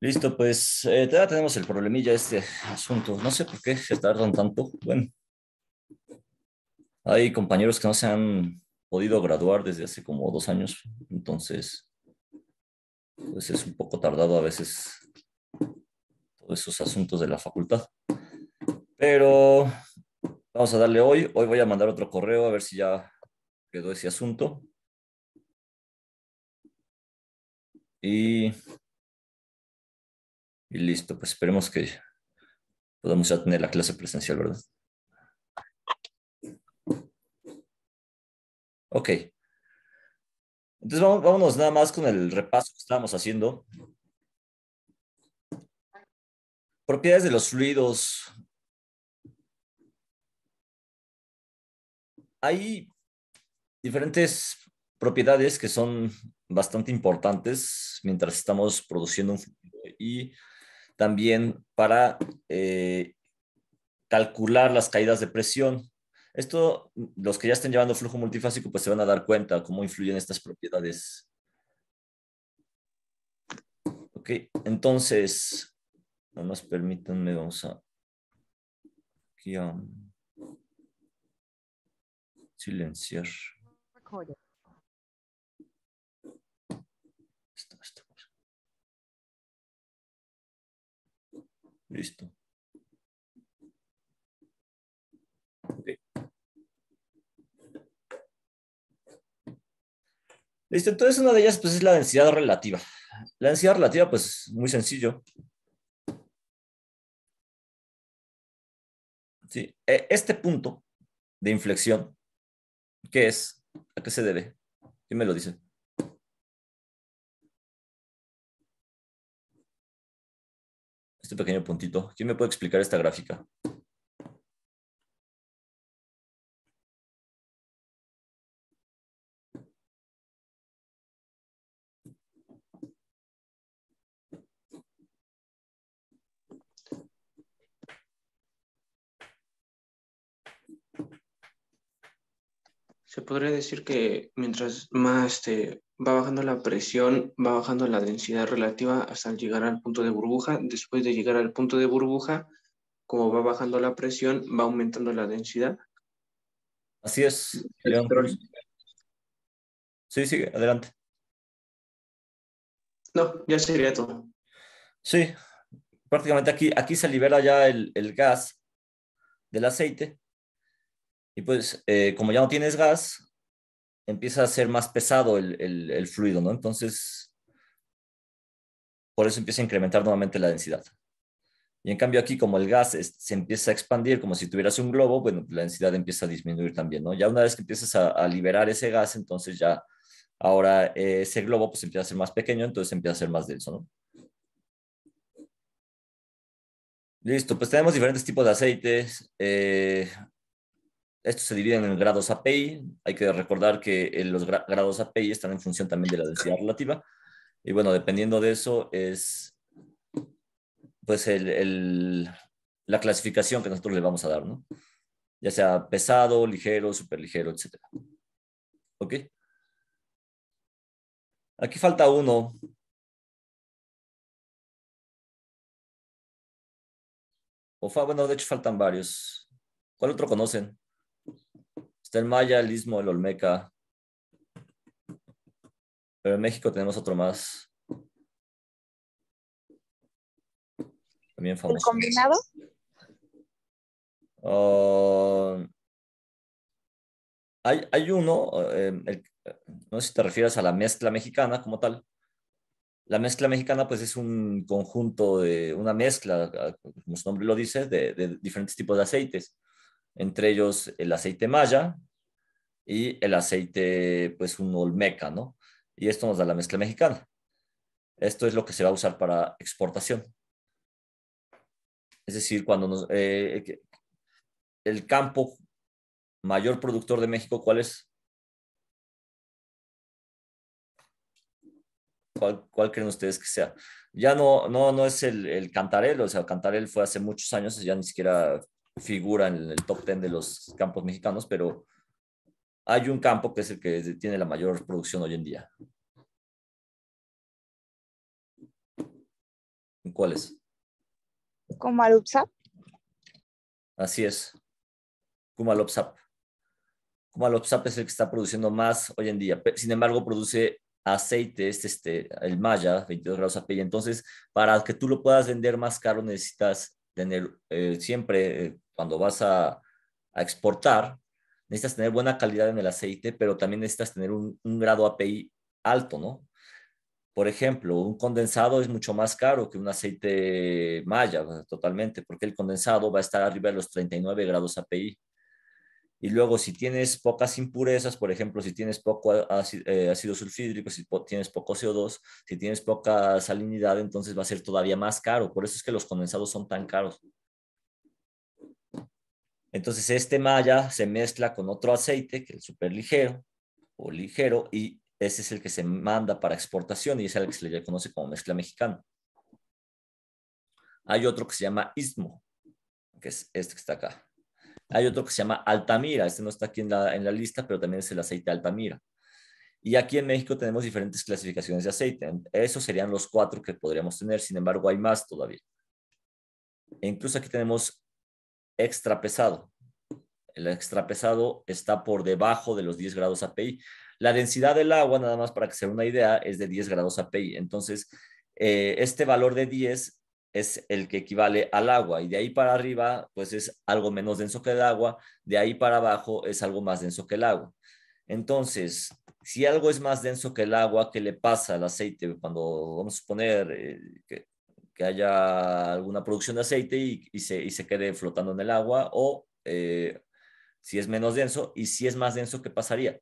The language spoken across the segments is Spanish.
Listo, pues todavía tenemos el problemilla este asunto. No sé por qué se tardan tanto. Bueno, hay compañeros que no se han podido graduar desde hace como 2 años, entonces pues es un poco tardado a veces todos esos asuntos de la facultad. Pero vamos a darle hoy. Hoy voy a mandar otro correo a ver si ya quedó ese asunto. Y, y listo, pues esperemos que podamos ya tener la clase presencial, ¿verdad? Ok, entonces vámonos nada más con el repaso que estábamos haciendo. Propiedades de los fluidos. Hay diferentes propiedades que son bastante importantes mientras estamos produciendo un fluido y también para calcular las caídas de presión. Esto, los que ya estén llevando flujo multifásico, pues se van a dar cuenta cómo influyen estas propiedades. Ok, entonces, nada más permítanme, vamos a aquí a silenciar. Esto. Listo. Okay. Listo, entonces una de ellas pues es la densidad relativa. La densidad relativa pues muy sencillo. Sí. Este punto de inflexión, ¿qué es? ¿A qué se debe? ¿Quién me lo dice? Este pequeño puntito. ¿Quién me puede explicar esta gráfica? Se podría decir que mientras más va bajando la presión, va bajando la densidad relativa hasta llegar al punto de burbuja. Después de llegar al punto de burbuja, como va bajando la presión, va aumentando la densidad. Así es, León Cruz. Sí, sigue, adelante. No, ya sería todo. Sí, prácticamente aquí se libera ya el gas del aceite y pues como ya no tienes gas, empieza a ser más pesado el fluido, ¿no? Entonces, por eso empieza a incrementar nuevamente la densidad. Y en cambio aquí, como el gas se empieza a expandir como si tuvieras un globo, bueno, la densidad empieza a disminuir también, ¿no? Ya una vez que empiezas a liberar ese gas, entonces ya ahora ese globo pues empieza a ser más pequeño, entonces empieza a ser más denso, ¿no? Listo, pues tenemos diferentes tipos de aceites. Estos se dividen en grados API. Hay que recordar que los grados API están en función también de la densidad relativa. Y bueno, dependiendo de eso es pues la clasificación que nosotros le vamos a dar, ¿no? Ya sea pesado, ligero, superligero, etcétera. ¿Ok? Aquí falta uno. Bueno, de hecho faltan varios. ¿Cuál otro conocen? Está el Maya, el Istmo, el Olmeca. Pero en México tenemos otro más, también ¿El famoso. combinado? Uh, hay uno, no sé si te refieres a la mezcla mexicana como tal. La mezcla mexicana, pues es un conjunto de una mezcla, como su nombre lo dice, de diferentes tipos de aceites. Entre ellos el aceite Maya y el aceite, pues un Olmeca, ¿no? Y esto nos da la mezcla mexicana. Esto es lo que se va a usar para exportación. Es decir, el campo mayor productor de México, ¿cuál es? ¿Cuál creen ustedes que sea? Ya no es el Cantarell, o sea, Cantarell fue hace muchos años, ya ni siquiera figura en el top 10 de los campos mexicanos, pero hay un campo que es el que tiene la mayor producción hoy en día. ¿Cuál es? Kumalupsap. Así es, Kumalopsap. Kumalopsap es el que está produciendo más hoy en día. Sin embargo, produce aceite, el Maya, 22 grados API. Entonces, para que tú lo puedas vender más caro, necesitas tener siempre, cuando vas a exportar, necesitas tener buena calidad en el aceite, pero también necesitas tener un grado API alto, ¿no? Por ejemplo, un condensado es mucho más caro que un aceite Maya, totalmente, porque el condensado va a estar arriba de los 39 grados API. Y luego, si tienes pocas impurezas, por ejemplo, si tienes poco ácido sulfídrico, si tienes poco CO2, si tienes poca salinidad, entonces va a ser todavía más caro. Por eso es que los condensados son tan caros. Entonces, este Maya se mezcla con otro aceite, que es súper ligero o ligero, y ese es el que se manda para exportación y es el que se le conoce como mezcla mexicana. Hay otro que se llama Istmo, que es este que está acá. Hay otro que se llama Altamira, este no está aquí en la lista, pero también es el aceite Altamira. Y aquí en México tenemos diferentes clasificaciones de aceite. Esos serían los 4 que podríamos tener, sin embargo hay más todavía. E incluso aquí tenemos extra pesado. El extra pesado está por debajo de los 10 grados API. La densidad del agua, nada más para que se den una idea, es de 10 grados API. Entonces, este valor de 10 es el que equivale al agua. Y de ahí para arriba, pues es algo menos denso que el agua. De ahí para abajo es algo más denso que el agua. Entonces, si algo es más denso que el agua, ¿qué le pasa al aceite? Cuando vamos a suponer que haya alguna producción de aceite y se quede flotando en el agua, o si es menos denso, y si es más denso, ¿qué pasaría?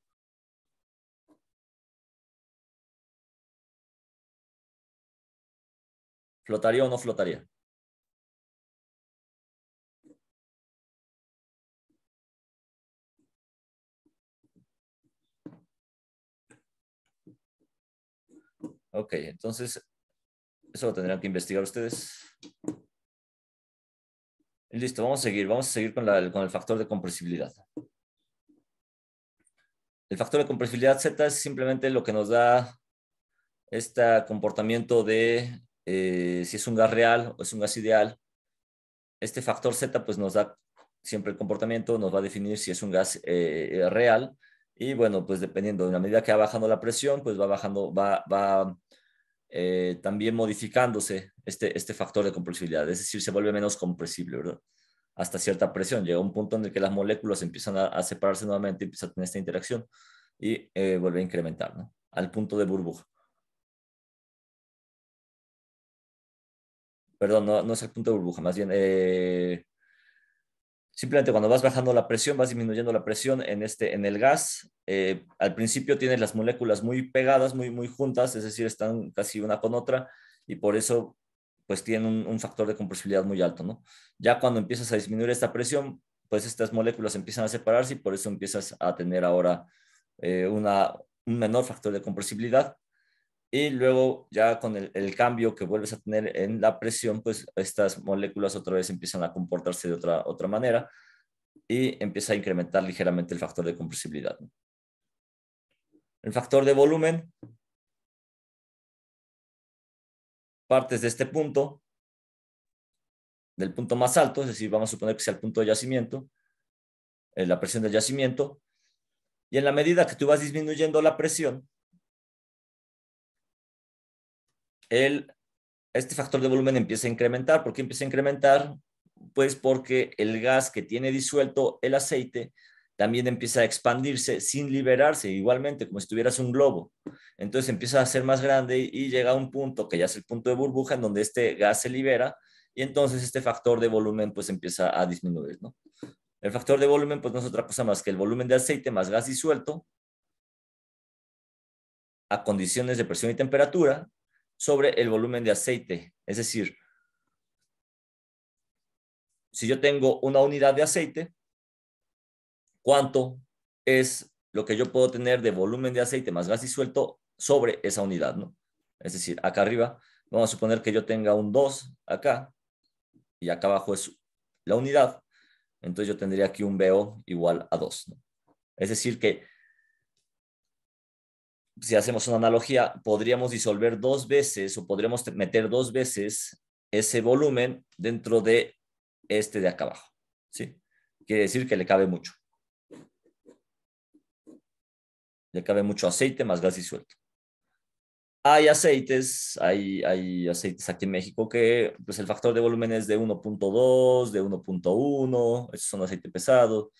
¿Flotaría o no flotaría? Ok, entonces eso lo tendrán que investigar ustedes. Y listo, vamos a seguir con el factor de compresibilidad. El factor de compresibilidad Z es simplemente lo que nos da este comportamiento de si es un gas real o es un gas ideal. Este factor Z pues nos da siempre el comportamiento, nos va a definir si es un gas real. Y bueno, pues dependiendo, en la medida que va bajando la presión, pues va bajando, va también modificándose este factor de compresibilidad. Es decir, se vuelve menos compresible, ¿verdad? Hasta cierta presión. Llega un punto en el que las moléculas empiezan a separarse nuevamente, empieza a tener esta interacción y vuelve a incrementar, ¿no? Al punto de burbuja. Perdón, no es el punto de burbuja, más bien simplemente cuando vas bajando la presión, vas disminuyendo la presión en el gas. Al principio tienes las moléculas muy pegadas, muy juntas, es decir, están casi una con otra y por eso pues tienen un factor de compresibilidad muy alto, ¿no? Ya cuando empiezas a disminuir esta presión, pues estas moléculas empiezan a separarse y por eso empiezas a tener ahora un menor factor de compresibilidad. Y luego ya con el cambio que vuelves a tener en la presión, pues estas moléculas otra vez empiezan a comportarse de otra manera y empieza a incrementar ligeramente el factor de compresibilidad. El factor de volumen, partes de este punto, del punto más alto, es decir, vamos a suponer que sea el punto de yacimiento, la presión del yacimiento, y en la medida que tú vas disminuyendo la presión, este factor de volumen empieza a incrementar. ¿Por qué empieza a incrementar? Pues porque el gas que tiene disuelto el aceite también empieza a expandirse sin liberarse, igualmente como si tuvieras un globo. Entonces empieza a ser más grande y llega a un punto que ya es el punto de burbuja en donde este gas se libera y entonces este factor de volumen pues empieza a disminuir, ¿no? El factor de volumen pues no es otra cosa más que el volumen de aceite más gas disuelto a condiciones de presión y temperatura sobre el volumen de aceite. Es decir, si yo tengo una unidad de aceite, ¿cuánto es lo que yo puedo tener de volumen de aceite más gas disuelto sobre esa unidad, ¿no? Es decir, acá arriba, vamos a suponer que yo tenga un 2 acá y acá abajo es la unidad, entonces yo tendría aquí un BO igual a 2, ¿no? Es decir que si hacemos una analogía, podríamos disolver 2 veces o podríamos meter 2 veces ese volumen dentro de este de acá abajo, ¿sí? Quiere decir que le cabe mucho. Le cabe mucho aceite más gas disuelto. Hay aceites aquí en México que pues el factor de volumen es de 1.2, de 1.1, esos son aceite pesado.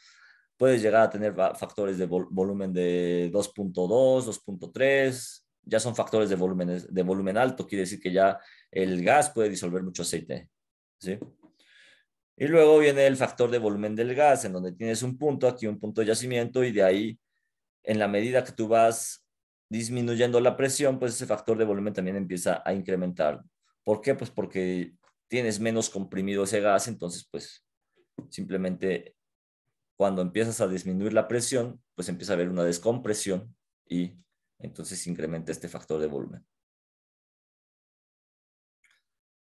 Puedes llegar a tener factores de volumen de 2.2, 2.3, ya son factores de volumen alto, quiere decir que ya el gas puede disolver mucho aceite, ¿sí? Y luego viene el factor de volumen del gas, en donde tienes un punto, aquí un punto de yacimiento, y de ahí, en la medida que tú vas disminuyendo la presión, pues ese factor de volumen también empieza a incrementar. ¿Por qué? Pues porque tienes menos comprimido ese gas, entonces pues simplemente cuando empiezas a disminuir la presión, pues empieza a haber una descompresión y entonces incrementa este factor de volumen.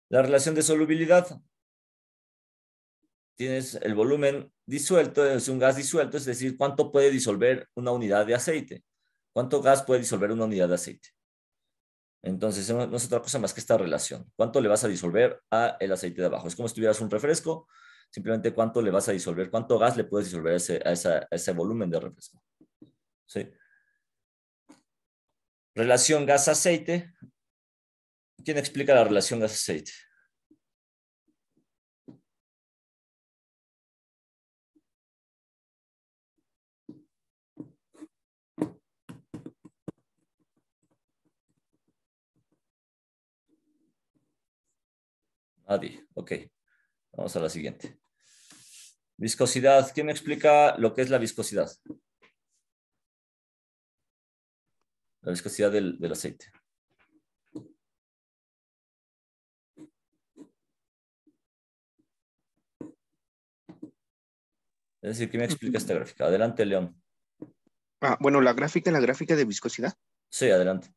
La relación de solubilidad. Tienes el volumen disuelto, es un gas disuelto, es decir, cuánto puede disolver una unidad de aceite. ¿Cuánto gas puede disolver una unidad de aceite? Entonces, no es otra cosa más que esta relación. ¿Cuánto le vas a disolver a el aceite de abajo? Es como si tuvieras un refresco, simplemente cuánto le vas a disolver, cuánto gas le puedes disolver a ese volumen de refresco. ¿Sí? Relación gas-aceite. ¿Quién explica la relación gas-aceite? Nadie. Ok. Vamos a la siguiente. Viscosidad. ¿Quién me explica lo que es la viscosidad? La viscosidad del aceite. Es decir, ¿quién me explica esta gráfica? Adelante, León. Bueno, la gráfica de viscosidad. Sí, adelante.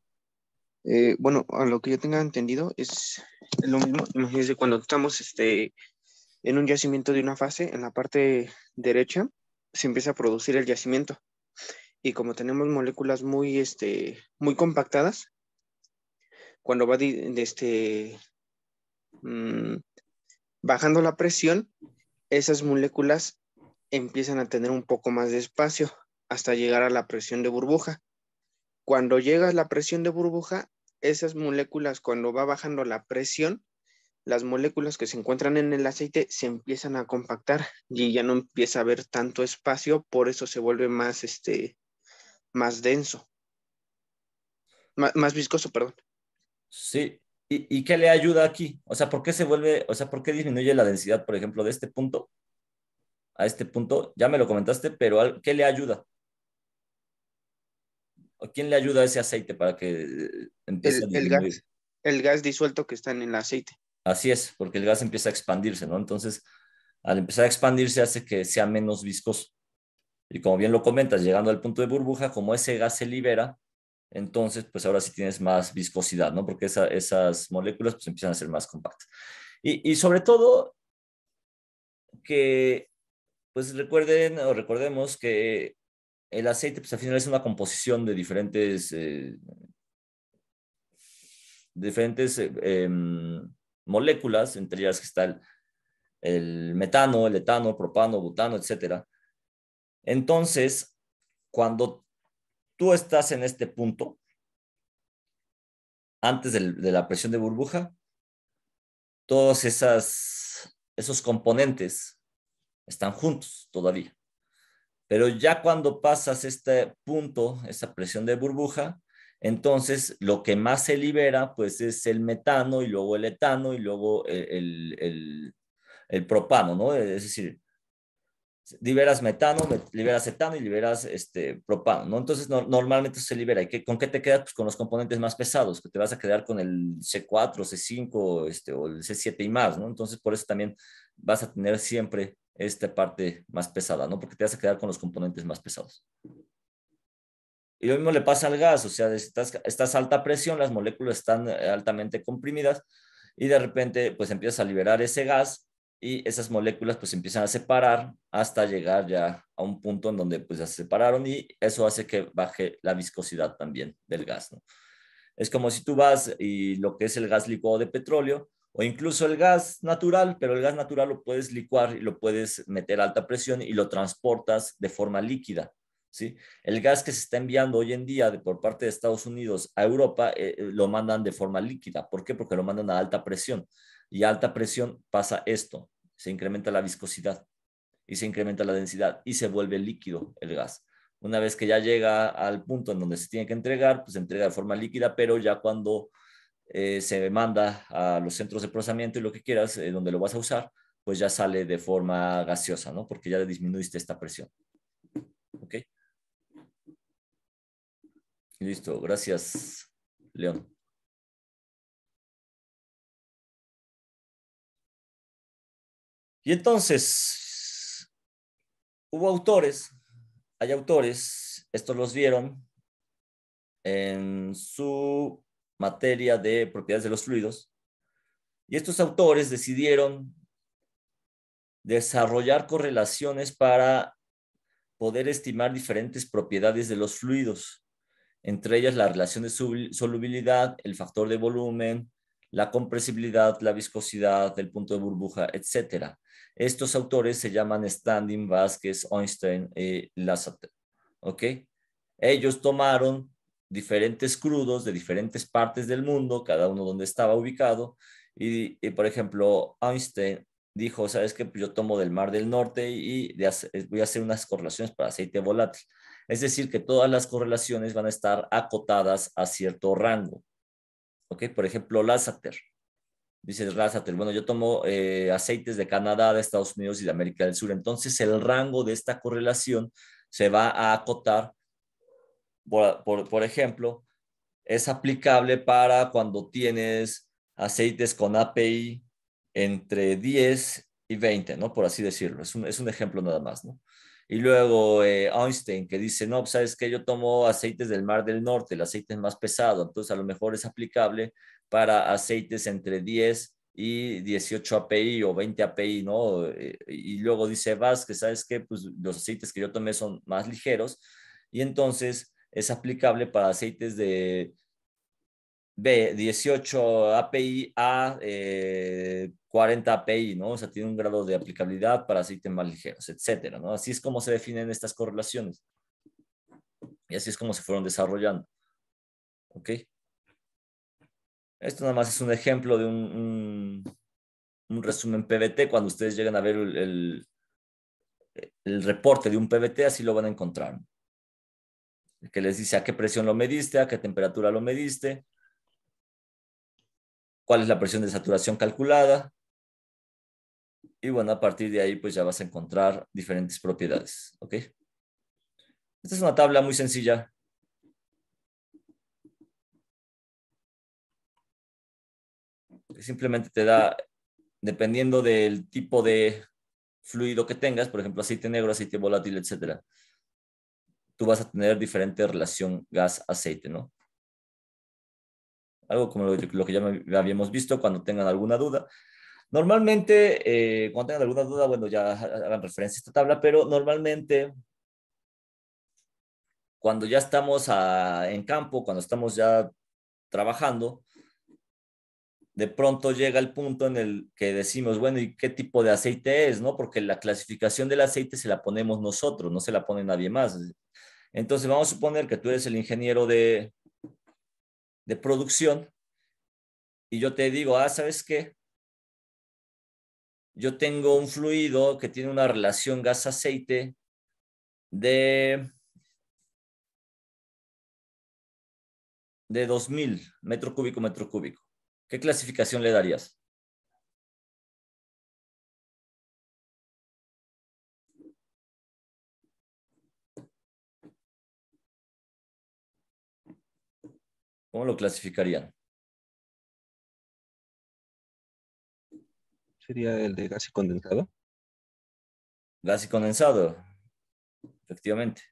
Bueno, a lo que yo tenga entendido es lo mismo. Imagínense cuando estamos en un yacimiento de una fase, en la parte derecha se empieza a producir el yacimiento. Y como tenemos moléculas muy compactadas, cuando va bajando la presión, esas moléculas empiezan a tener un poco más de espacio hasta llegar a la presión de burbuja. Cuando llega a la presión de burbuja, esas moléculas, cuando va bajando la presión, las moléculas que se encuentran en el aceite se empiezan a compactar y ya no empieza a haber tanto espacio, por eso se vuelve más denso, más viscoso, perdón. Sí. ¿Y qué le ayuda aquí? O sea, ¿por qué por qué disminuye la densidad, por ejemplo, de este punto a este punto? Ya me lo comentaste, pero ¿qué le ayuda? ¿O quién le ayuda a ese aceite para que empiece a El disminuir? gas disuelto que está en el aceite. Así es, porque el gas empieza a expandirse, ¿no? Entonces, al empezar a expandirse hace que sea menos viscoso. Y como bien lo comentas, llegando al punto de burbuja, como ese gas se libera, entonces, pues ahora sí tienes más viscosidad, ¿no? Porque esas moléculas pues empiezan a ser más compactas. Y sobre todo que, pues recuerden o recordemos que el aceite, pues al final es una composición de diferentes moléculas, entre ellas que está el metano, el etano, propano, butano, etcétera. Entonces, cuando tú estás en este punto, antes de la presión de burbuja, todos esos componentes están juntos todavía. Pero ya cuando pasas este punto, esa presión de burbuja, entonces lo que más se libera pues es el metano y luego el etano y luego el propano, ¿no? Es decir, liberas metano, liberas etano y liberas propano, ¿no? Entonces normalmente se libera. ¿Y con qué te quedas? Pues con los componentes más pesados, que te vas a quedar con el C4, C5, o el C7 y más, ¿no? Entonces por eso también vas a tener siempre esta parte más pesada, ¿no? Porque te vas a quedar con los componentes más pesados. Y lo mismo le pasa al gas, o sea, estás a alta presión, las moléculas están altamente comprimidas y de repente pues empiezas a liberar ese gas y esas moléculas pues empiezan a separar hasta llegar ya a un punto en donde pues ya se separaron y eso hace que baje la viscosidad también del gas, ¿no? Es como si tú vas y lo que es el gas licuado de petróleo, O incluso el gas natural, pero el gas natural lo puedes licuar y lo puedes meter a alta presión y lo transportas de forma líquida, ¿sí? El gas que se está enviando hoy en día por parte de Estados Unidos a Europa lo mandan de forma líquida. ¿Por qué? Porque lo mandan a alta presión. Y a alta presión pasa esto, se incrementa la viscosidad y se incrementa la densidad y se vuelve líquido el gas. Una vez que ya llega al punto en donde se tiene que entregar, pues se entrega de forma líquida, pero ya cuando se manda a los centros de procesamiento y lo que quieras, donde lo vas a usar, pues ya sale de forma gaseosa, ¿no? Porque ya disminuiste esta presión. ¿Ok? Listo, gracias, León. Y entonces, hubo autores, hay autores, estos los vieron en su materia de propiedades de los fluidos, y estos autores decidieron desarrollar correlaciones para poder estimar diferentes propiedades de los fluidos, entre ellas la relación de solubilidad, el factor de volumen, la compresibilidad, la viscosidad, el punto de burbuja, etc. Estos autores se llaman Standing, Vázquez, Einstein y Lassater. ¿Ok? Ellos tomaron diferentes crudos de diferentes partes del mundo, cada uno donde estaba ubicado, y por ejemplo, Einstein dijo, ¿sabes qué? Pues yo tomo del Mar del Norte y voy a hacer unas correlaciones para aceite volátil. Es decir, que todas las correlaciones van a estar acotadas a cierto rango. ¿Ok? Por ejemplo, Lassater. Dice Lassater, bueno, yo tomo aceites de Canadá, de Estados Unidos y de América del Sur. Entonces, el rango de esta correlación se va a acotar. Por ejemplo, es aplicable para cuando tienes aceites con API entre 10 y 20, ¿no? Por así decirlo. Es un ejemplo nada más, ¿no? Y luego Einstein que dice, no, pues, ¿sabes qué? Yo tomo aceites del Mar del Norte, el aceite es más pesado, entonces a lo mejor es aplicable para aceites entre 10 y 18 API o 20 API, ¿no? Y luego dice Vázquez, ¿sabes qué? Pues los aceites que yo tomé son más ligeros y entonces es aplicable para aceites de 18 API a 40 API, ¿no? O sea, tiene un grado de aplicabilidad para aceites más ligeros, etcétera, ¿no? Así es como se definen estas correlaciones. Y así es como se fueron desarrollando. ¿Ok? Esto nada más es un ejemplo de un resumen PVT. Cuando ustedes llegan a ver el reporte de un PVT, así lo van a encontrar. Que les dice a qué presión lo mediste, a qué temperatura lo mediste, cuál es la presión de saturación calculada. Y bueno, a partir de ahí, pues ya vas a encontrar diferentes propiedades. ¿Ok? Esta es una tabla muy sencilla. Que simplemente te da, dependiendo del tipo de fluido que tengas, por ejemplo, aceite negro, aceite volátil, etcétera, tú vas a tener diferente relación gas-aceite, ¿no? Algo como lo que ya habíamos visto. Cuando tengan alguna duda. Normalmente, cuando tengan alguna duda, bueno, ya hagan referencia a esta tabla, pero normalmente cuando ya estamos en campo, cuando estamos ya trabajando, de pronto llega el punto en el que decimos, bueno, ¿y qué tipo de aceite es? ¿No? Porque la clasificación del aceite se la ponemos nosotros, no se la pone nadie más. Entonces vamos a suponer que tú eres el ingeniero de producción y yo te digo, ¿sabes qué? Yo tengo un fluido que tiene una relación gas-aceite de 2000 metro cúbico. ¿Qué clasificación le darías? ¿Cómo lo clasificarían? Sería el de gas y condensado. Gas y condensado, efectivamente.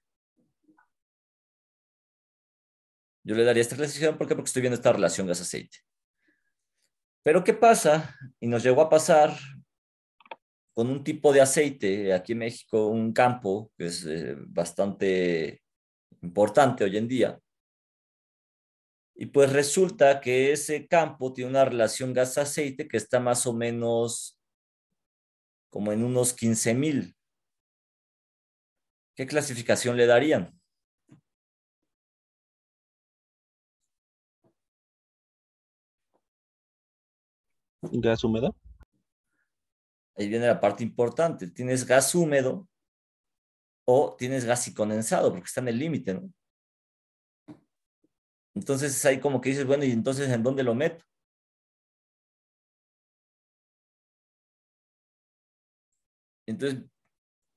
Yo le daría esta clasificación, ¿por qué? Porque estoy viendo esta relación gas-aceite. Pero ¿qué pasa? Y nos llegó a pasar con un tipo de aceite, aquí en México, un campo que es bastante importante hoy en día, Y pues resulta que ese campo tiene una relación gas-aceite que está más o menos como en unos 15,000. ¿Qué clasificación le darían? ¿Gas húmedo? Ahí viene la parte importante. ¿Tienes gas húmedo o tienes gas y condensado? Porque está en el límite, ¿no? Entonces ahí como que dices, bueno, ¿y entonces en dónde lo meto? Entonces,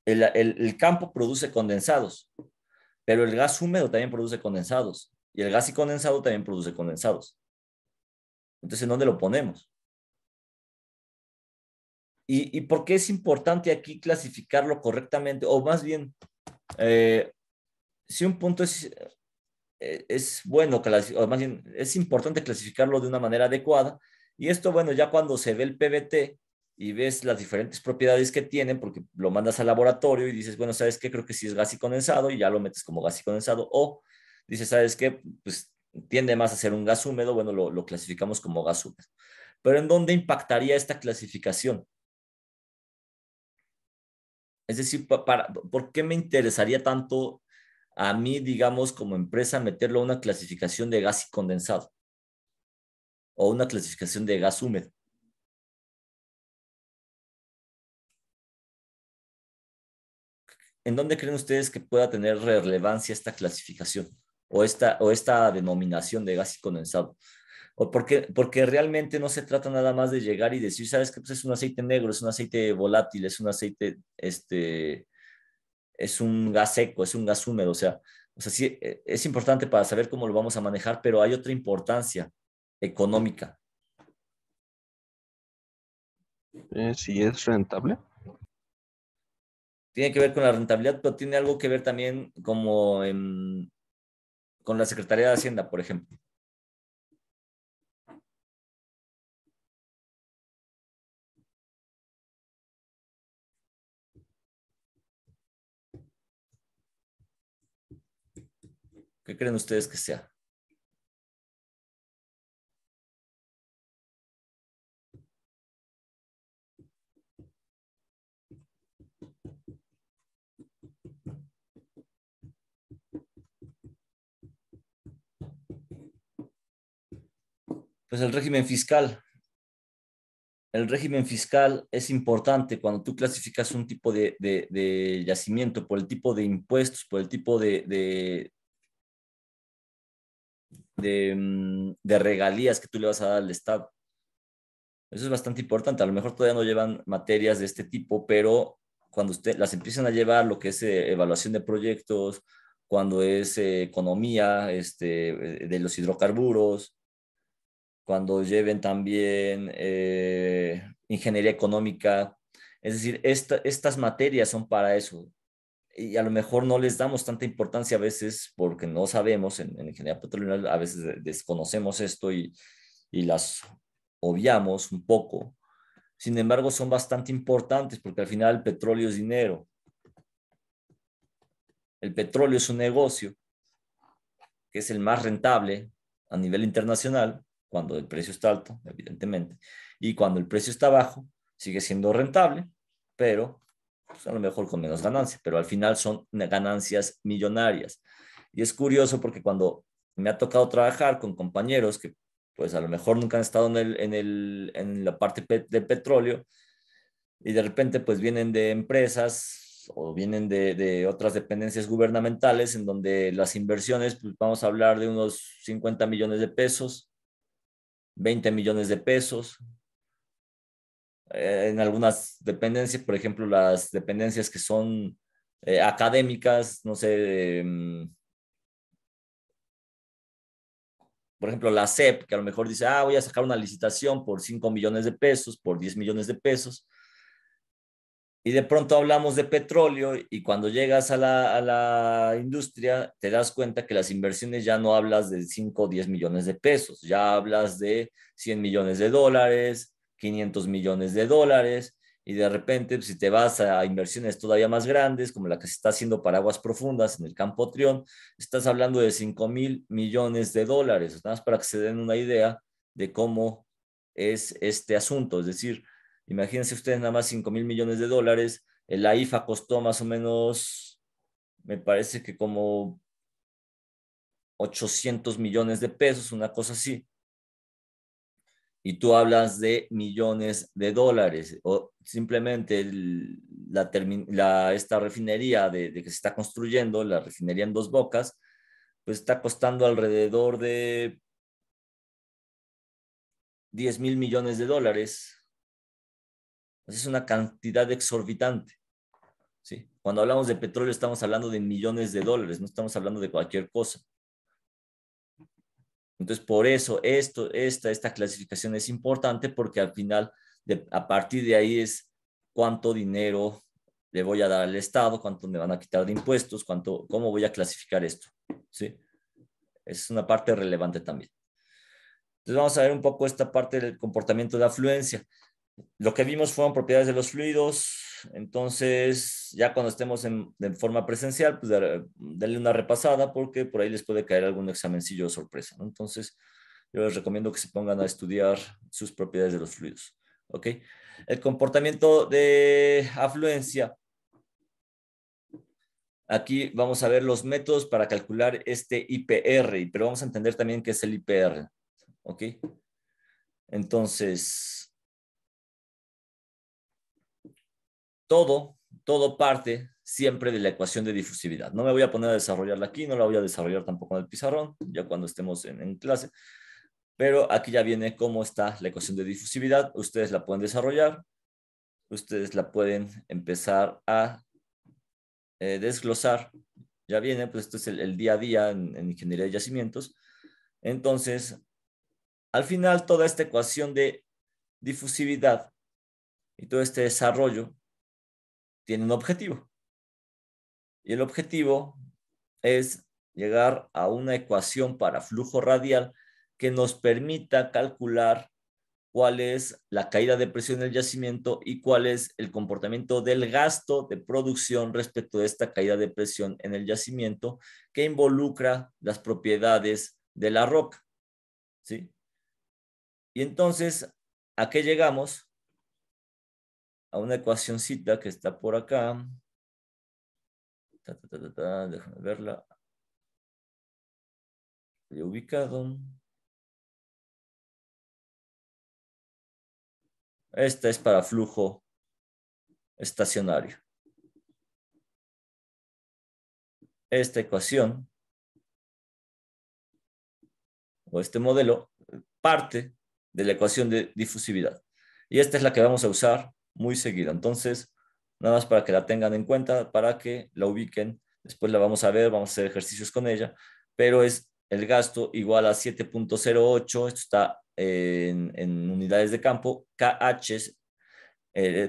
el campo produce condensados, pero el gas húmedo también produce condensados. Y el gas y condensado también produce condensados. Entonces, ¿en dónde lo ponemos? ¿Y por qué es importante aquí clasificarlo correctamente? O más bien, si un punto es bueno, o más bien, es importante clasificarlo de una manera adecuada. Y esto, bueno, ya cuando se ve el PBT y ves las diferentes propiedades que tienen, porque lo mandas al laboratorio y dices, bueno, ¿sabes qué? Creo que sí es gas y condensado y ya lo metes como gas y condensado. O dices, ¿sabes qué? Pues tiende más a ser un gas húmedo, bueno, lo clasificamos como gas húmedo. Pero ¿en dónde impactaría esta clasificación? Es decir, ¿por qué me interesaría tanto a mí, digamos, como empresa, meterlo a una clasificación de gas y condensado o una clasificación de gas húmedo? ¿En dónde creen ustedes que pueda tener relevancia esta clasificación o esta denominación de gas y condensado? ¿O porque realmente no se trata nada más de llegar y decir, sabes que pues es un aceite negro, es un aceite volátil, es un aceite, es un gas seco, es un gas húmedo, o sea, sí, es importante para saber cómo lo vamos a manejar, pero hay otra importancia económica. Si es rentable. Tiene que ver con la rentabilidad, pero tiene algo que ver también como con la Secretaría de Hacienda, por ejemplo. ¿Qué creen ustedes que sea? Pues el régimen fiscal. El régimen fiscal es importante cuando tú clasificas un tipo de yacimiento por el tipo de impuestos, por el tipo de regalías que tú le vas a dar al Estado. Eso es bastante importante. A lo mejor todavía no llevan materias de este tipo, pero cuando usted las empiezan a llevar, lo que es evaluación de proyectos, cuando es economía de los hidrocarburos, cuando lleven también ingeniería económica. Es decir, estas materias son para eso. Y a lo mejor no les damos tanta importancia a veces porque no sabemos, en ingeniería petrolera a veces desconocemos esto y las obviamos un poco. Sin embargo, son bastante importantes porque al final el petróleo es dinero. El petróleo es un negocio que es el más rentable a nivel internacional cuando el precio está alto, evidentemente, y cuando el precio está bajo, sigue siendo rentable, pero pues, a lo mejor con menos ganancia, pero al final son ganancias millonarias. Y es curioso porque cuando me ha tocado trabajar con compañeros que pues a lo mejor nunca han estado en la parte del petróleo y de repente pues vienen de empresas o vienen de otras dependencias gubernamentales en donde las inversiones, pues vamos a hablar de unos 50 millones de pesos, 20 millones de pesos. En algunas dependencias, por ejemplo, las dependencias que son académicas, no sé, por ejemplo, la SEP, que a lo mejor dice, voy a sacar una licitación por 5 millones de pesos, por 10 millones de pesos, y de pronto hablamos de petróleo y cuando llegas a la industria te das cuenta que las inversiones ya no hablas de 5 o 10 millones de pesos, ya hablas de 100 millones de dólares, 500 millones de dólares, Y de repente, si te vas a inversiones todavía más grandes, como la que se está haciendo para aguas profundas en el Campo Trión, estás hablando de 5.000 millones de dólares, nada más para que se den una idea de cómo es este asunto. Es decir, imagínense ustedes nada más 5.000 millones de dólares, la IFA costó más o menos, me parece que como 800 millones de pesos, una cosa así. Y tú hablas de millones de dólares, o simplemente esta refinería que se está construyendo, la refinería en Dos Bocas, pues está costando alrededor de 10.000 millones de dólares. Es una cantidad exorbitante, ¿sí? Cuando hablamos de petróleo estamos hablando de millones de dólares, no estamos hablando de cualquier cosa. Entonces, por eso esta clasificación es importante, porque al final, a partir de ahí es cuánto dinero le voy a dar al Estado, cuánto me van a quitar de impuestos, cómo voy a clasificar esto, ¿sí? Es una parte relevante también. Entonces, vamos a ver un poco esta parte del comportamiento de afluencia. Lo que vimos fueron propiedades de los fluidos. Entonces, ya cuando estemos de forma presencial, pues denle una repasada, porque por ahí les puede caer algún examencillo de sorpresa, ¿no? Entonces, yo les recomiendo que se pongan a estudiar sus propiedades de los fluidos. ¿Ok? El comportamiento de afluencia. Aquí vamos a ver los métodos para calcular este IPR, pero vamos a entender también qué es el IPR. ¿Ok? Entonces, todo parte siempre de la ecuación de difusividad. No me voy a poner a desarrollarla aquí, no la voy a desarrollar tampoco en el pizarrón, ya cuando estemos en clase, pero aquí ya viene cómo está la ecuación de difusividad. Ustedes la pueden desarrollar, ustedes la pueden empezar a desglosar. Ya viene, pues esto es el día a día en ingeniería de yacimientos. Entonces, al final, toda esta ecuación de difusividad y todo este desarrollo tiene un objetivo. Y el objetivo es llegar a una ecuación para flujo radial que nos permita calcular cuál es la caída de presión del yacimiento y cuál es el comportamiento del gasto de producción respecto de esta caída de presión en el yacimiento, que involucra las propiedades de la roca, ¿sí? Y entonces, ¿a qué llegamos? A una ecuacióncita que está por acá. Déjame verla. He ubicado. Esta es para flujo estacionario. Esta ecuación o este modelo parte de la ecuación de difusividad. Y esta es la que vamos a usar muy seguido. Entonces, nada más para que la tengan en cuenta, para que la ubiquen. Después la vamos a ver, vamos a hacer ejercicios con ella, pero es el gasto igual a 7.08, esto está en unidades de campo, KH,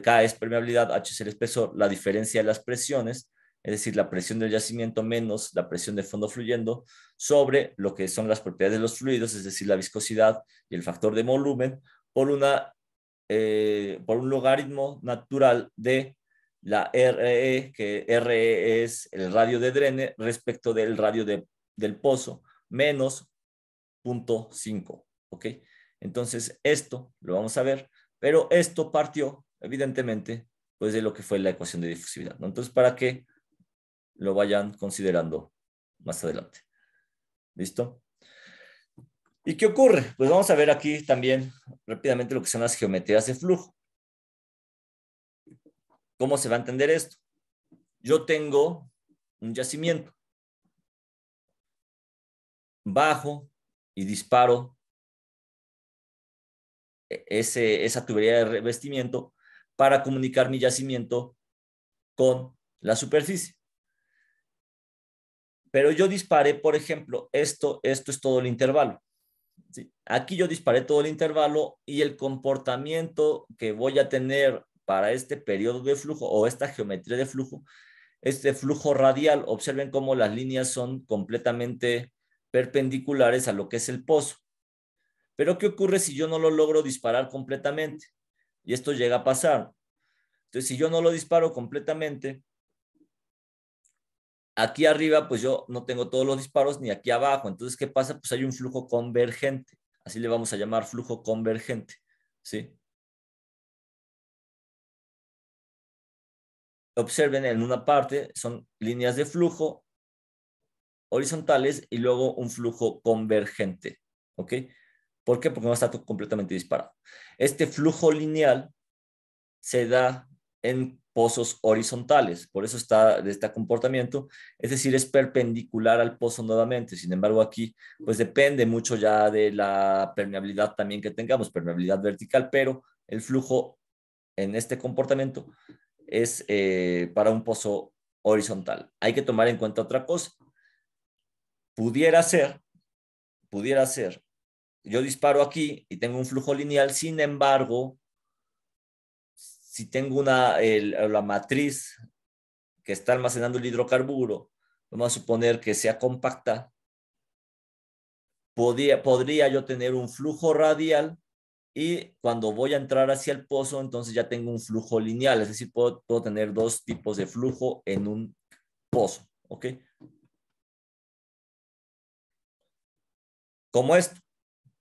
K es permeabilidad, H es el espesor, la diferencia de las presiones, es decir, la presión del yacimiento menos la presión de fondo fluyendo, sobre lo que son las propiedades de los fluidos, es decir, la viscosidad y el factor de volumen, por un logaritmo natural de la RE, que RE es el radio de drene respecto del radio del pozo, menos 0.5, ¿ok? Entonces, esto lo vamos a ver, pero esto partió, evidentemente, pues de lo que fue la ecuación de difusividad, ¿no? Entonces, para que lo vayan considerando más adelante. ¿Listo? ¿Y qué ocurre? Pues vamos a ver aquí también rápidamente lo que son las geometrías de flujo. ¿Cómo se va a entender esto? Yo tengo un yacimiento, bajo y disparo esa tubería de revestimiento para comunicar mi yacimiento con la superficie. Pero yo disparé, por ejemplo, esto es todo el intervalo. ¿Sí? Aquí yo disparé todo el intervalo y el comportamiento que voy a tener para este periodo de flujo o esta geometría de flujo, este flujo radial, observen cómo las líneas son completamente perpendiculares a lo que es el pozo. Pero ¿qué ocurre si yo no lo logro disparar completamente? Y esto llega a pasar. Entonces, si yo no lo disparo completamente, aquí arriba, pues yo no tengo todos los disparos ni aquí abajo. Entonces, ¿qué pasa? Pues hay un flujo convergente. Así le vamos a llamar flujo convergente, ¿sí? Observen, en una parte son líneas de flujo horizontales y luego un flujo convergente, ¿ok? ¿Por qué? Porque no está completamente disparado. Este flujo lineal se da en pozos horizontales, por eso está de este comportamiento, es decir, es perpendicular al pozo nuevamente. Sin embargo, aquí pues depende mucho ya de la permeabilidad también que tengamos, permeabilidad vertical, pero el flujo en este comportamiento es para un pozo horizontal. Hay que tomar en cuenta otra cosa. Pudiera ser, yo disparo aquí y tengo un flujo lineal, sin embargo, si tengo la matriz que está almacenando el hidrocarburo, vamos a suponer que sea compacta, podría yo tener un flujo radial y cuando voy a entrar hacia el pozo, entonces ya tengo un flujo lineal, es decir, puedo tener dos tipos de flujo en un pozo, ¿ok? Como esto.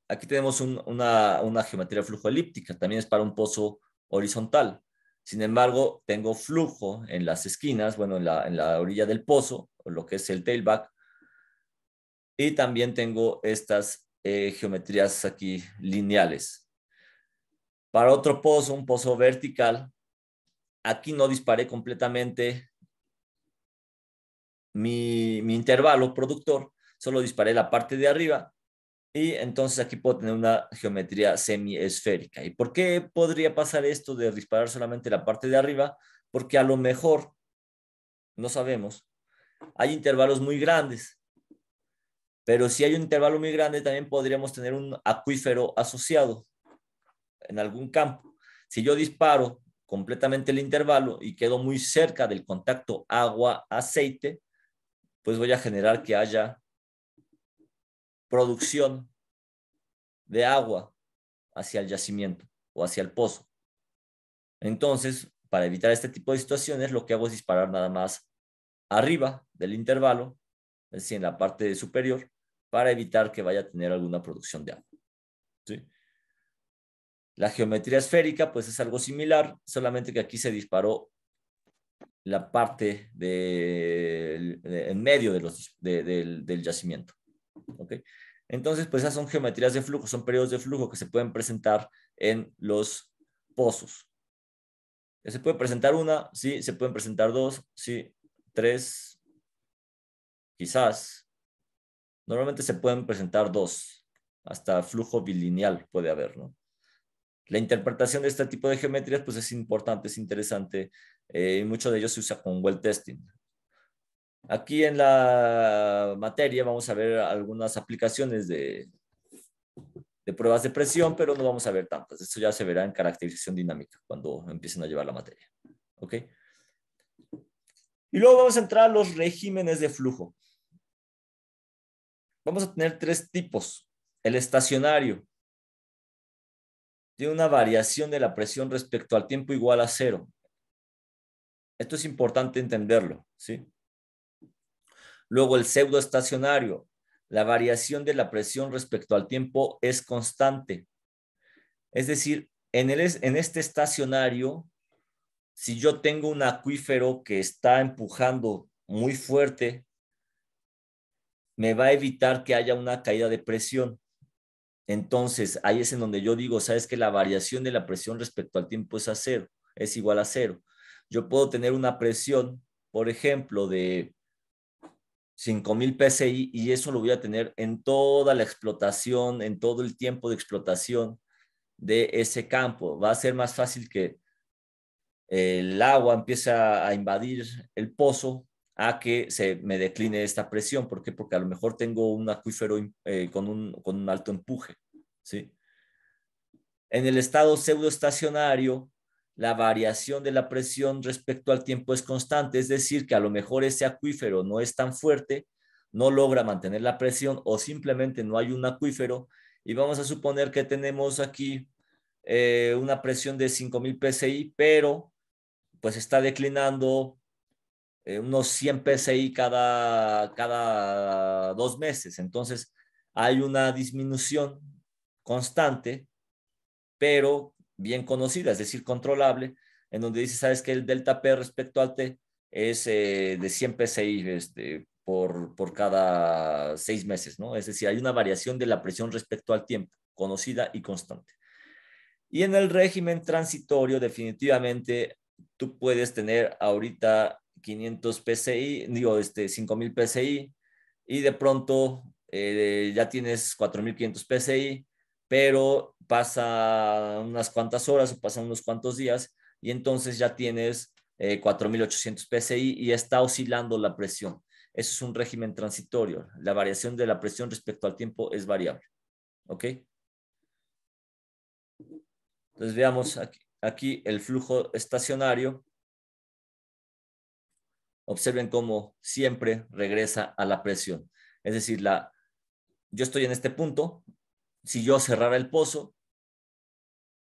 Aquí tenemos una geometría de flujo elíptica, también es para un pozo horizontal. Sin embargo, tengo flujo en las esquinas, bueno, en la orilla del pozo, lo que es el tailback, y también tengo estas geometrías aquí lineales. Para otro pozo, un pozo vertical, aquí no disparé completamente mi intervalo productor, solo disparé la parte de arriba. Y entonces aquí puedo tener una geometría semiesférica. ¿Y por qué podría pasar esto de disparar solamente la parte de arriba? Porque a lo mejor, no sabemos, hay intervalos muy grandes. Pero si hay un intervalo muy grande, también podríamos tener un acuífero asociado en algún campo. Si yo disparo completamente el intervalo y quedo muy cerca del contacto agua-aceite, pues voy a generar que haya producción de agua hacia el yacimiento o hacia el pozo. Entonces, para evitar este tipo de situaciones, lo que hago es disparar nada más arriba del intervalo, es decir, en la parte superior, para evitar que vaya a tener alguna producción de agua. ¿Sí? La geometría esférica, pues es algo similar, solamente que aquí se disparó la parte en medio del yacimiento. ¿Ok? Entonces, pues esas son geometrías de flujo, son periodos de flujo que se pueden presentar en los pozos. ¿Se puede presentar una? Sí. ¿Se pueden presentar dos? Sí. Tres, quizás. Normalmente se pueden presentar dos. Hasta flujo bilineal puede haber, ¿no? La interpretación de este tipo de geometrías pues es importante, es interesante. Y mucho de ello se usa con well testing. Aquí en la materia vamos a ver algunas aplicaciones de pruebas de presión, pero no vamos a ver tantas. Esto ya se verá en caracterización dinámica cuando empiecen a llevar la materia. ¿Ok? Y luego vamos a entrar a los regímenes de flujo. Vamos a tener tres tipos. El estacionario tiene una variación de la presión respecto al tiempo igual a cero. Esto es importante entenderlo, ¿sí? Luego el pseudoestacionario. La variación de la presión respecto al tiempo es constante. Es decir, en este estacionario, si yo tengo un acuífero que está empujando muy fuerte, me va a evitar que haya una caída de presión. Entonces, ahí es en donde yo digo, sabes que la variación de la presión respecto al tiempo es a cero, es igual a cero. Yo puedo tener una presión, por ejemplo, de 5,000 PSI y eso lo voy a tener en toda la explotación, en todo el tiempo de explotación de ese campo. Va a ser más fácil que el agua empiece a invadir el pozo a que se me decline esta presión. ¿Por qué? Porque a lo mejor tengo un acuífero con un alto empuje, ¿sí? En el estado pseudoestacionario, la variación de la presión respecto al tiempo es constante, es decir, que a lo mejor ese acuífero no es tan fuerte, no logra mantener la presión o simplemente no hay un acuífero y vamos a suponer que tenemos aquí una presión de 5,000 PSI, pero pues está declinando unos 100 PSI cada 2 meses. Entonces, hay una disminución constante, pero bien conocida, es decir, controlable, en donde dice, ¿sabes qué? El delta P respecto al T es de 100 PSI por cada 6 meses, ¿no? Es decir, hay una variación de la presión respecto al tiempo, conocida y constante. Y en el régimen transitorio, definitivamente, tú puedes tener ahorita 500 PSI, digo, 5000 PSI, y de pronto ya tienes 4500 PSI, pero pasa unas cuantas horas o pasan unos cuantos días, y entonces ya tienes 4800 PSI y está oscilando la presión. Eso es un régimen transitorio. La variación de la presión respecto al tiempo es variable. ¿Ok? Entonces veamos aquí el flujo estacionario. Observen cómo siempre regresa a la presión. Es decir, yo estoy en este punto. Si yo cerrara el pozo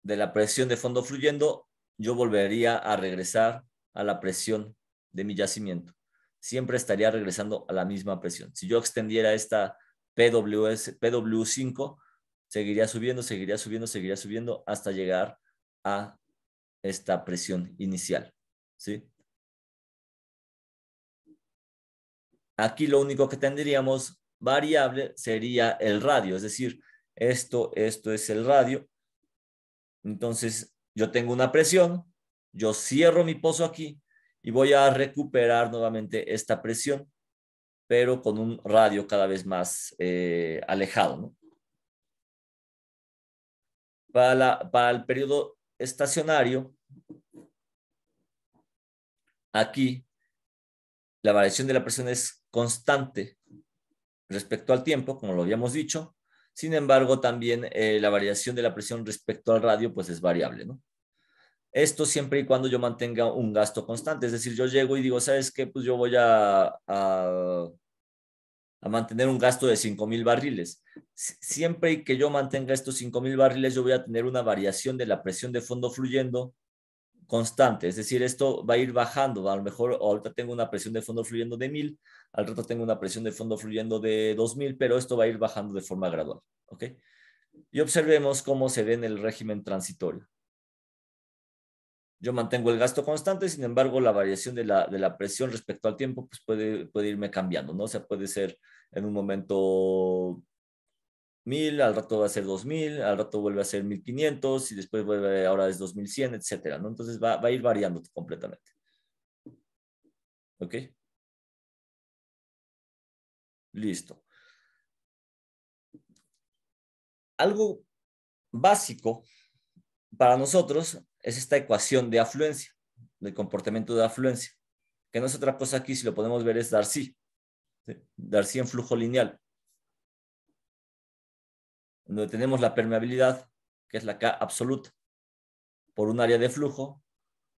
de la presión de fondo fluyendo, yo volvería a regresar a la presión de mi yacimiento. Siempre estaría regresando a la misma presión. Si yo extendiera esta PW5, seguiría subiendo, seguiría subiendo, seguiría subiendo hasta llegar a esta presión inicial. ¿Sí? Aquí lo único que tendríamos variable sería el radio, es decir, esto es el radio. Entonces, yo tengo una presión, yo cierro mi pozo aquí y voy a recuperar nuevamente esta presión, pero con un radio cada vez más alejado, ¿no? Para el periodo estacionario, aquí la variación de la presión es constante respecto al tiempo, como lo habíamos dicho. Sin embargo, también la variación de la presión respecto al radio pues es variable, ¿no? Esto siempre y cuando yo mantenga un gasto constante. Es decir, yo llego y digo, ¿sabes qué? Pues yo voy a mantener un gasto de 5,000 barriles. Siempre y que yo mantenga estos 5,000 barriles, yo voy a tener una variación de la presión de fondo fluyendo constante. Es decir, esto va a ir bajando. A lo mejor ahorita tengo una presión de fondo fluyendo de 1000, al rato tengo una presión de fondo fluyendo de 2000, pero esto va a ir bajando de forma gradual. ¿Ok? Y observemos cómo se ve en el régimen transitorio. Yo mantengo el gasto constante, sin embargo, la variación de la presión respecto al tiempo pues puede irme cambiando, ¿no? O sea, puede ser en un momento 1000, al rato va a ser 2000, al rato vuelve a ser 1500 y después vuelve, ahora es 2100, etcétera, ¿no? Entonces va a ir variando completamente. ¿Ok? Listo. Algo básico para nosotros es esta ecuación de afluencia, del comportamiento de afluencia, que no es otra cosa aquí, si lo podemos ver, es Darcy. ¿Sí? Darcy en flujo lineal, donde tenemos la permeabilidad, que es la K absoluta, por un área de flujo,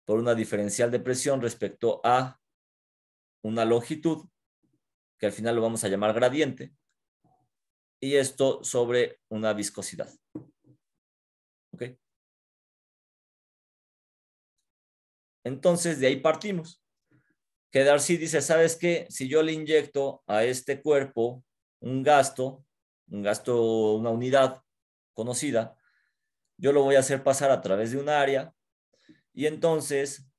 por una diferencial de presión respecto a una longitud, que al final lo vamos a llamar gradiente, y esto sobre una viscosidad. ¿Ok? Entonces, de ahí partimos. Que Darcy dice, ¿sabes qué? Si yo le inyecto a este cuerpo un gasto, una unidad conocida, yo lo voy a hacer pasar a través de un área y entonces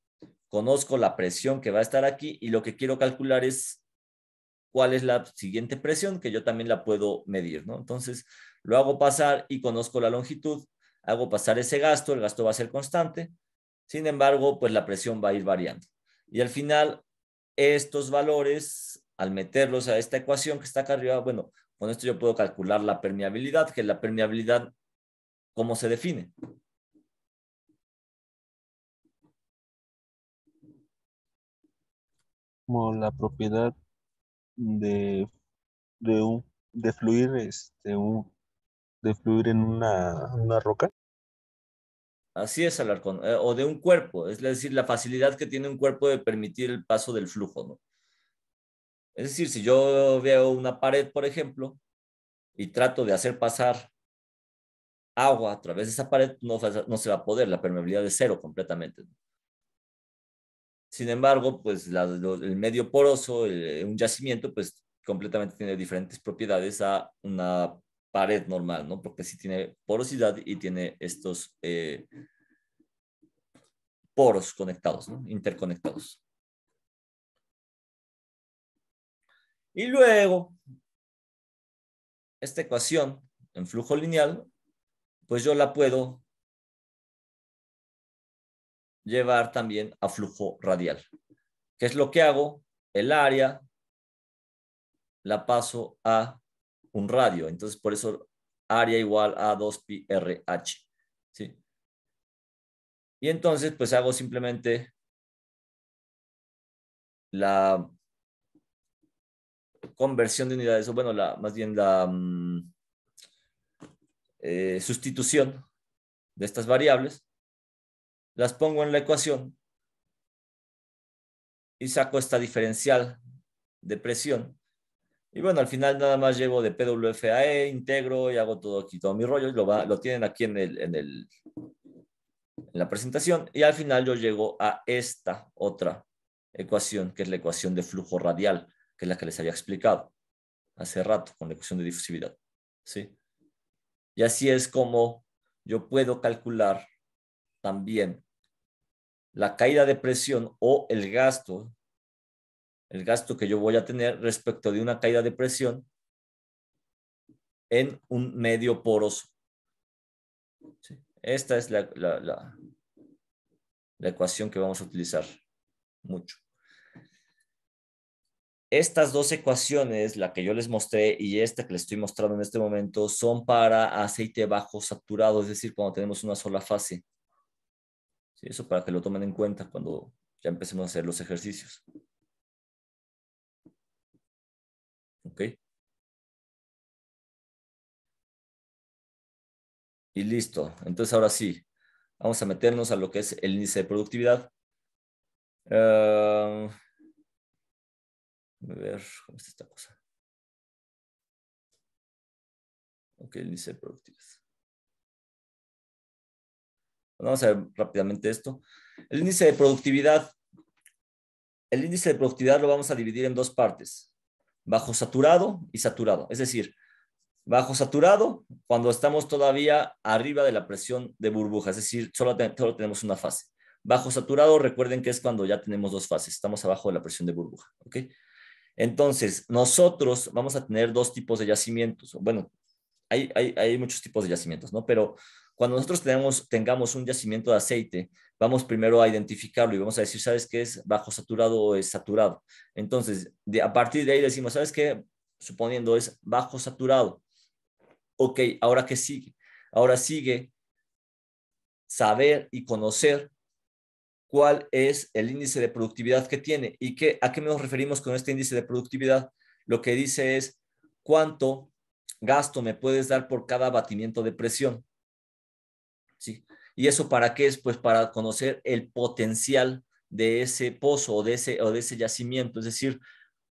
conozco la presión que va a estar aquí y lo que quiero calcular es cuál es la siguiente presión que yo también la puedo medir, ¿no? Entonces lo hago pasar y conozco la longitud, hago pasar ese gasto, el gasto va a ser constante, sin embargo, pues la presión va a ir variando. Y al final, estos valores, al meterlos a esta ecuación que está acá arriba, bueno, con esto yo puedo calcular la permeabilidad, que la permeabilidad, ¿cómo se define? Como la propiedad de fluir, de fluir en una roca. Así es, Alarcón, o de un cuerpo, es decir, la facilidad que tiene un cuerpo de permitir el paso del flujo, ¿no? Es decir, si yo veo una pared, por ejemplo, y trato de hacer pasar agua a través de esa pared, no se va a poder, la permeabilidad es cero completamente. Sin embargo, pues el medio poroso, un yacimiento, pues completamente tiene diferentes propiedades a una pared normal, ¿no? Porque sí tiene porosidad y tiene estos poros conectados, ¿no? Interconectados. Y luego, esta ecuación en flujo lineal, pues yo la puedo llevar también a flujo radial. ¿Qué es lo que hago? El área la paso a un radio. Entonces, por eso área igual a 2pi RH. ¿Sí? Y entonces, pues hago simplemente la conversión de unidades, o bueno, más bien la sustitución de estas variables, las pongo en la ecuación y saco esta diferencial de presión. Y bueno, al final nada más llevo de PWF a E, integro y hago todo aquí, todo mi rollo. Lo tienen aquí en la presentación. Y al final yo llego a esta otra ecuación, que es la ecuación de flujo radial, que es la que les había explicado hace rato con la ecuación de difusividad. ¿Sí? Y así es como yo puedo calcular también la caída de presión o el gasto que yo voy a tener respecto de una caída de presión en un medio poroso. ¿Sí? Esta es la ecuación que vamos a utilizar mucho. Estas dos ecuaciones, la que yo les mostré y esta que les estoy mostrando en este momento, son para aceite bajo saturado, es decir, cuando tenemos una sola fase. ¿Sí? Eso para que lo tomen en cuenta cuando ya empecemos a hacer los ejercicios. ¿Ok? Y listo. Entonces ahora sí, vamos a meternos a lo que es el índice de productividad. A ver, ¿cómo está esta cosa? Ok, el índice de productividad. Vamos a ver rápidamente esto. El índice de productividad lo vamos a dividir en dos partes. Bajo saturado y saturado. Es decir, bajo saturado cuando estamos todavía arriba de la presión de burbuja. Es decir, solo tenemos una fase. Bajo saturado, recuerden que es cuando ya tenemos dos fases. Estamos abajo de la presión de burbuja. ¿Ok? Entonces, nosotros vamos a tener dos tipos de yacimientos. Bueno, hay muchos tipos de yacimientos, ¿no? Pero cuando nosotros tengamos un yacimiento de aceite, vamos primero a identificarlo y vamos a decir, ¿sabes qué es bajo saturado o es saturado? Entonces, a partir de ahí decimos, ¿sabes qué? Suponiendo es bajo saturado. Ok, ¿ahora qué sigue? Ahora sigue saber y conocer cuál es el índice de productividad que tiene. ¿Y a qué nos referimos con este índice de productividad? Lo que dice es cuánto gasto me puedes dar por cada batimiento de presión. ¿Sí? ¿Y eso para qué es? Pues para conocer el potencial de ese pozo o de ese yacimiento, es decir,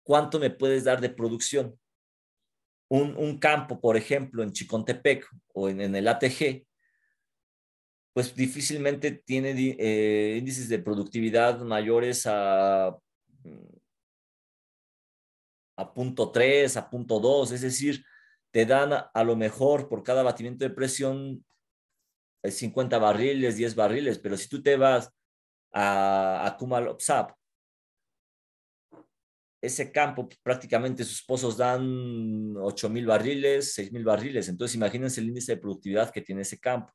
cuánto me puedes dar de producción. Un campo, por ejemplo, en Chicontepec o en el ATG, pues difícilmente tiene índices de productividad mayores a 0.3, a 0.2, es decir, te dan a lo mejor por cada batimiento de presión 50 barriles, 10 barriles, pero si tú te vas a Kumalopsap, ese campo prácticamente sus pozos dan 8,000 barriles, 6,000 barriles, entonces imagínense el índice de productividad que tiene ese campo,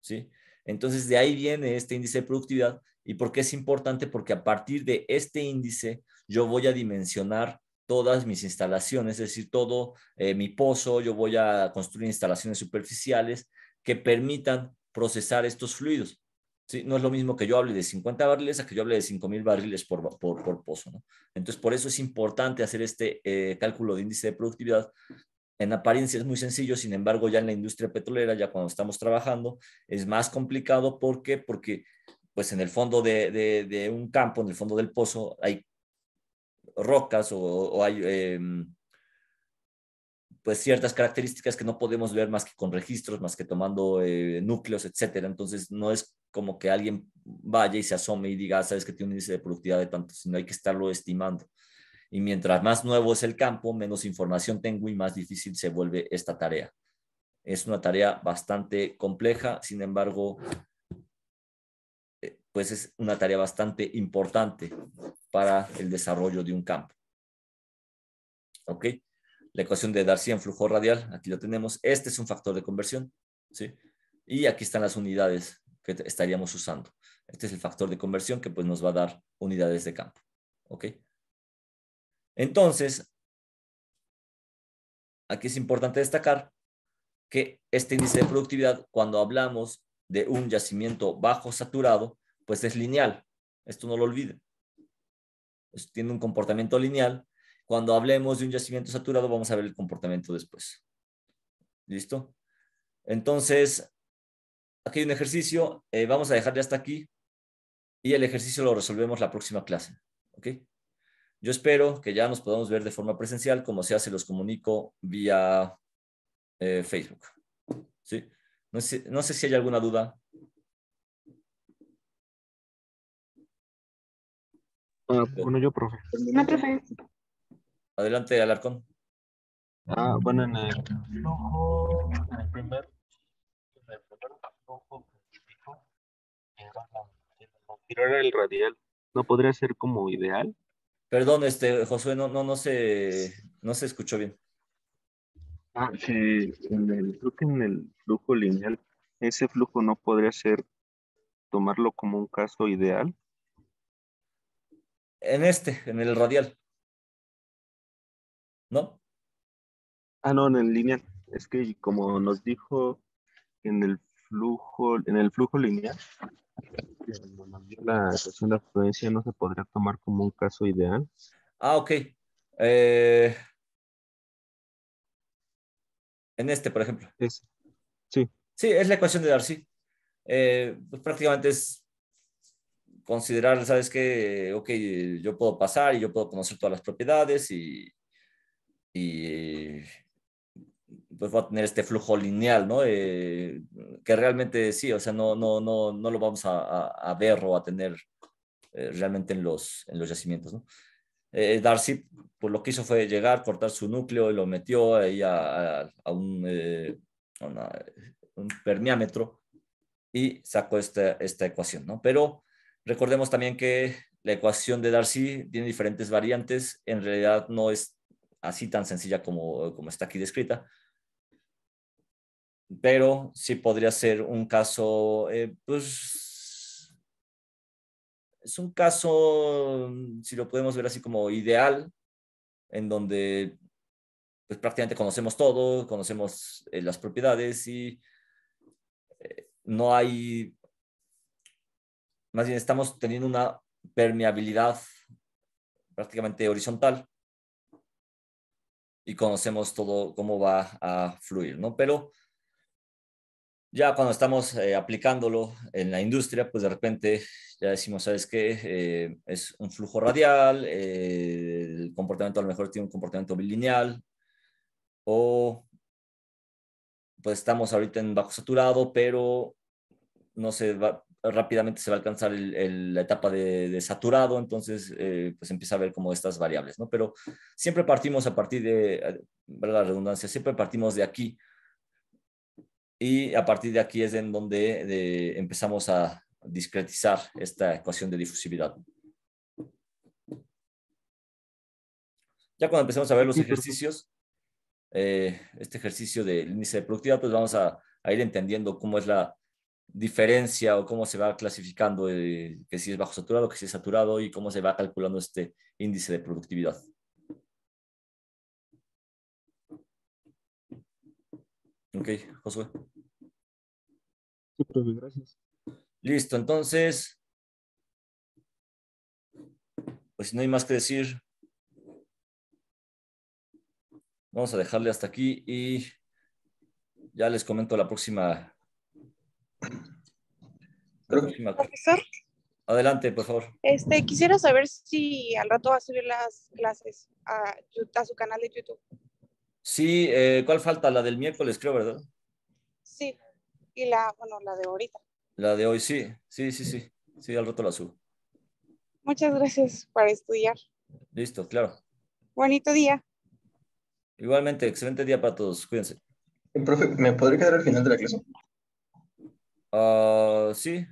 ¿sí? Entonces de ahí viene este índice de productividad. ¿Y por qué es importante? Porque a partir de este índice yo voy a dimensionar todas mis instalaciones, es decir, todo mi pozo, yo voy a construir instalaciones superficiales que permitan procesar estos fluidos. ¿Sí? No es lo mismo que yo hable de 50 barriles a que yo hable de 5,000 barriles por pozo, ¿no? Entonces, por eso es importante hacer este cálculo de índice de productividad. En apariencia es muy sencillo, sin embargo, ya en la industria petrolera, ya cuando estamos trabajando, es más complicado. ¿Por qué? Porque pues en el fondo de un campo, en el fondo del pozo, hay rocas o hay pues ciertas características que no podemos ver más que con registros, más que tomando núcleos, etcétera. Entonces no es como que alguien vaya y se asome y diga, sabes que tiene un índice de productividad de tanto, sino hay que estarlo estimando. Y mientras más nuevo es el campo, menos información tengo y más difícil se vuelve esta tarea. Es una tarea bastante compleja, sin embargo, pues es una tarea bastante importante para el desarrollo de un campo. ¿Ok? La ecuación de Darcy en flujo radial, aquí lo tenemos. Este es un factor de conversión, ¿sí? Y aquí están las unidades que estaríamos usando. Este es el factor de conversión que pues nos va a dar unidades de campo. ¿Ok? Entonces, aquí es importante destacar que este índice de productividad, cuando hablamos de un yacimiento bajo saturado, pues es lineal. Esto no lo olviden. Tiene un comportamiento lineal. Cuando hablemos de un yacimiento saturado, vamos a ver el comportamiento después. ¿Listo? Entonces, aquí hay un ejercicio. Vamos a dejarle hasta aquí. Y el ejercicio lo resolvemos la próxima clase. ¿Ok? Yo espero que ya nos podamos ver de forma presencial. Como sea, se los comunico vía Facebook. ¿Sí? No sé si hay alguna duda. Bueno, yo, profe. No, profe. Adelante, Alarcón. Bueno, en el flujo, en el primer flujo que dijo, era el radial. ¿No podría ser como ideal? Perdón, Josué, no se escuchó bien. Creo que en el flujo lineal, ese flujo no podría ser tomarlo como un caso ideal. En el radial, ¿no? No, en el lineal. Es que como nos dijo en el flujo lineal, cuando nos dio la ecuación de afluencia no se podría tomar como un caso ideal. Ok. Por ejemplo. Sí, Sí, es la ecuación de Darcy. Pues prácticamente es considerar, ¿sabes qué? Ok, yo puedo pasar y yo puedo conocer todas las propiedades y pues voy a tener este flujo lineal, ¿no? Que realmente sí, o sea, no lo vamos a ver o a tener realmente en los yacimientos, ¿no? Darcy, pues lo que hizo fue llegar, cortar su núcleo y lo metió ahí a un permeámetro y sacó esta ecuación, ¿no? Pero recordemos también que la ecuación de Darcy tiene diferentes variantes, en realidad no es así tan sencilla como está aquí descrita, pero sí podría ser un caso, pues es un caso, si lo podemos ver así como ideal, en donde pues prácticamente conocemos todo, conocemos las propiedades y no hay, más bien estamos teniendo una permeabilidad prácticamente horizontal y conocemos todo cómo va a fluir, ¿no? Pero ya cuando estamos aplicándolo en la industria, pues de repente ya decimos, ¿sabes qué? Es un flujo radial, el comportamiento a lo mejor tiene un comportamiento bilineal, o pues estamos ahorita en bajo saturado, pero no se va, rápidamente se va a alcanzar la etapa de saturado, entonces pues empieza a ver como estas variables, ¿no? Pero siempre partimos a partir ¿verdad? La redundancia, siempre partimos de aquí y a partir de aquí es en donde empezamos a discretizar esta ecuación de difusividad. Ya cuando empezamos a ver los sí, perfecto. ejercicios, este ejercicio del índice de productividad, pues vamos a ir entendiendo cómo es la diferencia o cómo se va clasificando que si es bajo saturado, que si es saturado y cómo se va calculando este índice de productividad. Ok, Josué. Sí, profe, gracias. Listo, entonces, pues si no hay más que decir, vamos a dejarle hasta aquí y ya les comento la próxima. Profesor, Adelante, por favor. quisiera saber si al rato va a subir las clases a su canal de YouTube. Sí, ¿cuál falta? La del miércoles, creo, ¿verdad? Sí, y la de ahorita. La de hoy, sí. Sí, al rato la subo. Muchas gracias para estudiar. Listo, claro. Bonito día. Igualmente, excelente día para todos. Cuídense. Profe, ¿me podré quedar al final de la clase? Sí,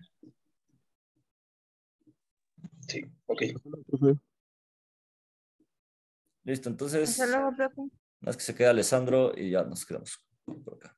Sí, ok. listo. Hasta Entonces, luego, profe. más que se queda Alessandro y ya nos quedamos por acá.